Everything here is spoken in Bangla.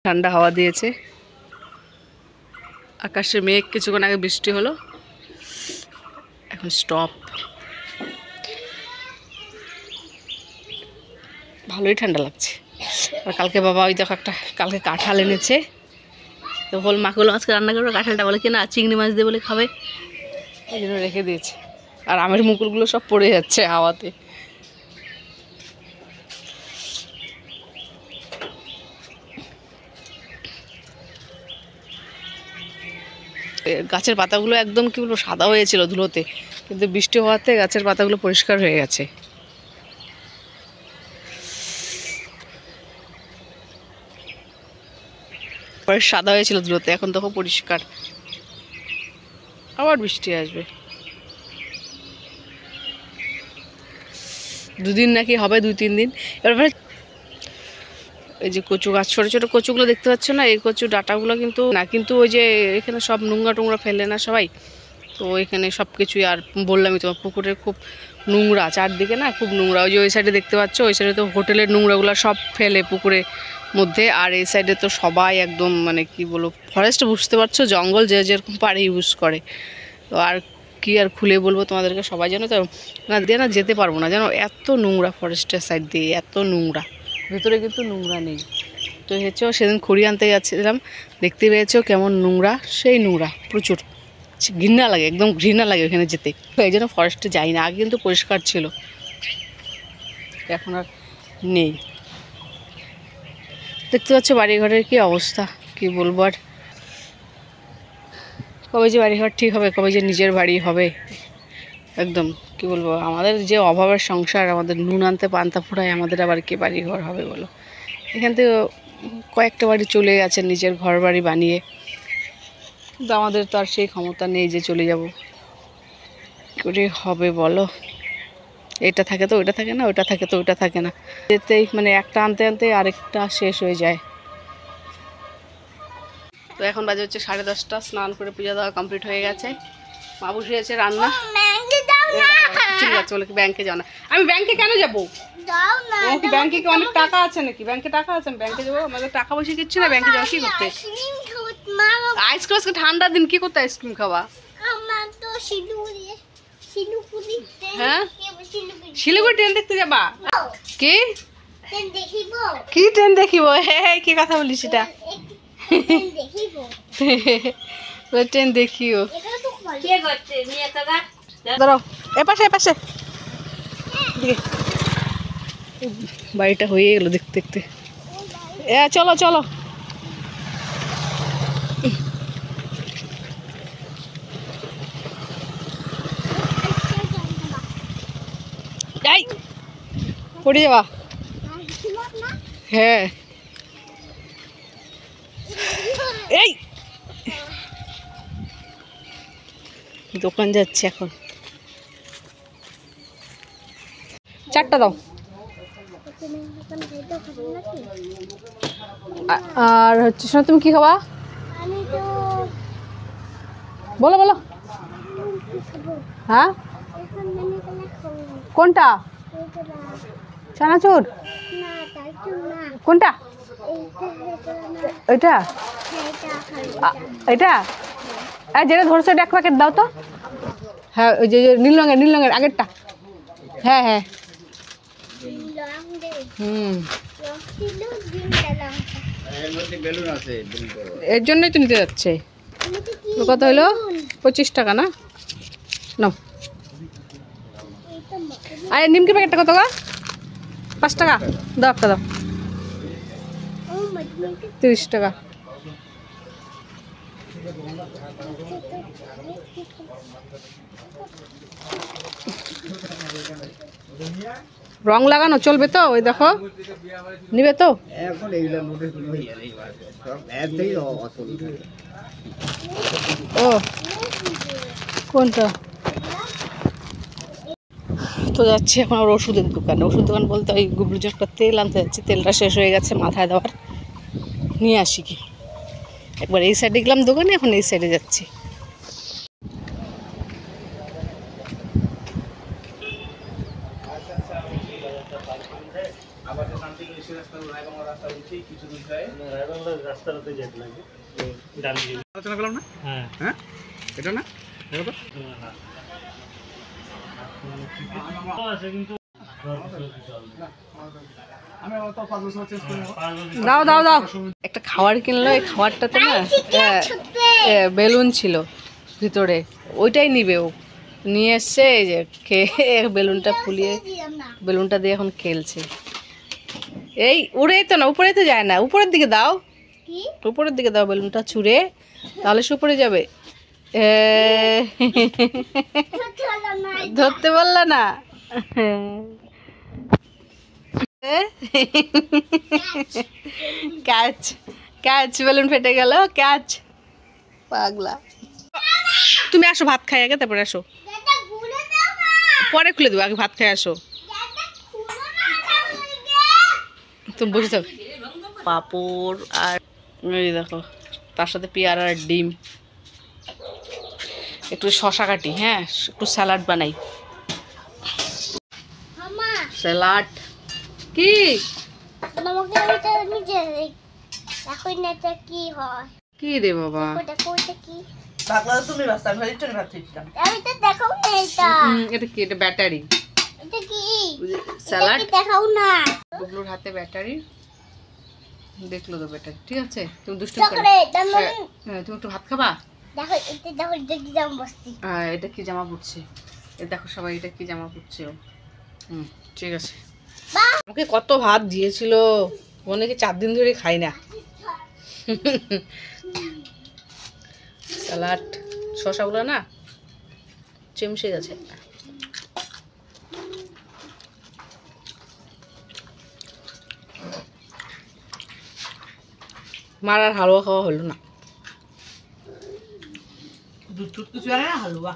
ঠান্ডা হাওয়া দিয়েছে, আকাশে মেঘ, কিছুক্ষণ আগে বৃষ্টি হলো, এখন স্টপ। ভালোই ঠান্ডা লাগছে। আর কালকে বাবা ওই দেখো একটা কালকে কাঁঠাল এনেছে, তো বল মাকে বলে আজকে রান্না করবো কাঁঠালটা, বলে কি না চিংড়ি মাছ দিয়ে বলে খাবে, এই জন্য রেখে দিয়েছে। আর আমের মুকুলগুলো সব পড়ে যাচ্ছে হাওয়াতে। গাছের পাতাগুলো একদম কি বলবো সাদা হয়েছিল ধুলোতে, কিন্তু বৃষ্টি হওয়াতে গাছের পাতাগুলো পরিষ্কার হয়ে গেছে। পরে সাদা হয়েছিল ধুলোতে, এখন দেখো পরিষ্কার। আবার বৃষ্টি আসবে, দুদিন নাকি হবে, 2-3 দিন। এবার এই যে কচু গাছ, ছোটো ছোটো কচুগুলো দেখতে পাচ্ছ না, এই কচু ডাঁটাগুলো কিন্তু না, কিন্তু ওই যে এখানে সব নোংরা টোংরা ফেলে না সবাই, তো এখানে সব কিছুই। আর বললামই তোমার পুকুরের খুব নোংরা, চারদিকে না খুব নোংরা। ওই যে ওই সাইডে দেখতে পাচ্ছ, ওই সাইডে তো হোটেলের নোংরাগুলো সব ফেলে পুকুরের মধ্যে, আর এই সাইডে তো সবাই একদম মানে কি বলবো ফরেস্ট, বুঝতে পারছো, জঙ্গল যে যেরকম পারে ইউজ করে। তো আর কি আর খুলে বলবো তোমাদেরকে, সবাই যেন তো না দিয়ে না যেতে পারবো না, যেন এত নোংরা ফরেস্টের সাইড দিয়ে, এত নোংরা, ভেতরে কিন্তু নোংরা নেই। তো হচ্ছে সেদিন খড়ি আনতে যাচ্ছিলাম, দেখতে পেয়েছো কেমন নোংরা, সেই নোংরা প্রচুর, ঘৃণা লাগে, একদম ঘৃণা লাগে ওখানে যেতে। এই জন্য ফরেস্টে যাই না, আগে কিন্তু পরিষ্কার ছিল, এখন আর নেই। দেখতে পাচ্ছ বাড়িঘরের কি অবস্থা, কি বলবো আর। কবে যে বাড়িঘর ঠিক হবে, কবে যে নিজের বাড়ি হবে, একদম কি বলবো, আমাদের যে অভাবের সংসার, আমাদের নুন আনতে পান্তা ফুরায়, আমাদের আবার কি বাড়িঘর হবে বলো। এখান থেকে কয়েকটা বাড়ি চলে গেছে নিজের ঘর বাড়ি বানিয়ে, কিন্তু আমাদের তো আর সেই ক্ষমতা নেই যে চলে যাব, কী করে হবে বলো। এটা থাকে তো ওইটা থাকে না, ওইটা থাকে তো ওইটা থাকে না, যেতেই মানে একটা আনতে আনতে আরেকটা শেষ হয়ে যায়। তো এখন বাজে হচ্ছে 10:30, স্নান করে পূজা দেওয়া কমপ্লিট হয়ে গেছে, মা বসিয়েছে রান্না। ঠিক আছে, বলে কি ব্যাংকে যাও না, আমি ব্যাংকে কেন যাবো, ব্যাংকে কি অনেক টাকা আছে নাকি, ব্যাংকে টাকা আছে, আমি ব্যাংকে যাবো, আমাদের টাকা পয়সা কিচ্ছু না, ব্যাংকে যাবো কি করতে। আইসক্রিম, আজকে ঠান্ডার দিন কি করতে আইসক্রিম খাওয়া। হ্যাঁ, শিলিগুড়ি ট্রেন দেখতে যাবা, কি কি ট্রেন দেখিব, হ্যাঁ কি কথা বলিস এটা, ট্রেন দেখিও, দাঁড়াও এপাশে এপাশে, বাড়িটা হয়ে গেল দেখতে দেখতে। চলো চলো, যাই পড়ে যাবা, হ্যাঁ এই দোকান যাচ্ছে এখন, 4টা দাও। আর হচ্ছে শোনো, তুমি কি খাবা বলো বলো, হ্যাঁ কোনটা, চানাচুর কোনটা, ওইটা এটা, যেটা ধরছো এটা 1 প্যাকেট দাও তো, হ্যাঁ ওই যে নীল রঙের আগেরটা, হ্যাঁ হ্যাঁ এর জন্যই তো নিতে যাচ্ছে। কত হলো, 25 টাকা না, নাও। আর নিমকি প্যাকেটটা কত গা, 5 টাকা দাও, একটা দাও, 30 টাকা। রং লাগানো চলবে তো, ওই দেখো নিবে তো, ও কোনটা, তো যাচ্ছি এখন আর ওষুধের দোকানে, ওষুধ দোকান বলতে ওই গুবলুর জন্য একটা তেল আনতে যাচ্ছি, তেলটা শেষ হয়ে গেছে মাথায় দেওয়ার, নিয়ে আসি কি। একবার এই সাইডে গেলাম দোকানে, এখন এই সাইডে যাচ্ছি। রাস্তাটাতে যেতে লাগে ডান দিকে আলোচনা করলাম না। হ্যাঁ হ্যাঁ এটা না দেখো তো আছে কিন্তু দাও দাও দাও একটা খাবার কিনলো, এই খাবারটাতে না বেলুন ছিল ভিতরে, ওইটাই নিবে ও, নিয়ে এসছে। এই যে খেয়ে বেলুনটা ফুলিয়ে বেলুনটা দিয়ে এখন খেলছে। এই উড়েই তো না, উপরে তো যায় না, উপরের দিকে দাও, উপরের দিকে দাও বেলুনটা ছুঁড়ে, তাহলে সে উপরে যাবে। ধরতে পারলা না, ক্যাচ ক্যাচ, বেলুন ফেটে গেল, ক্যাচ। পাগলা, তুমি আসো ভাত খাই আগে, তারপরে আসো, পরে খুলে দেবো, আগে ভাত খাই আসো। তুমি বসে থাকো। পাঁপড় আর এই দেখো, তার সাথে পেয়ারা আর ডিম, একটু শশা কাটি, হ্যাঁ একটু স্যালাড বানাই। স্যালাড কি কি রে বাবা, এটা কি, এটা ব্যাটারি, স্যালাড দেখাও না, বুবলুর হাতে ব্যাটারি, দেখলো তো ব্যাটারি, ঠিক আছে। তুমি দুষ্টু করে, হ্যাঁ তুমি একটু ভাত খাবা। দেখো এটা, দেখো এটা কি জামা পরছে, হ্যাঁ এটা কি জামা পরছে, এই দেখো সবাই এটা কি জামা পরছে ও। ঠিক আছে, আমাকে কত ভাত দিয়েছিল, মনে কি 4 দিন ধরে খাই না। স্যালাড, শশাগুলো না চেমসে গেছে। মার আর হালুয়া খাওয়া হলো না, 2 চুটকি চুয়ারে হালুয়া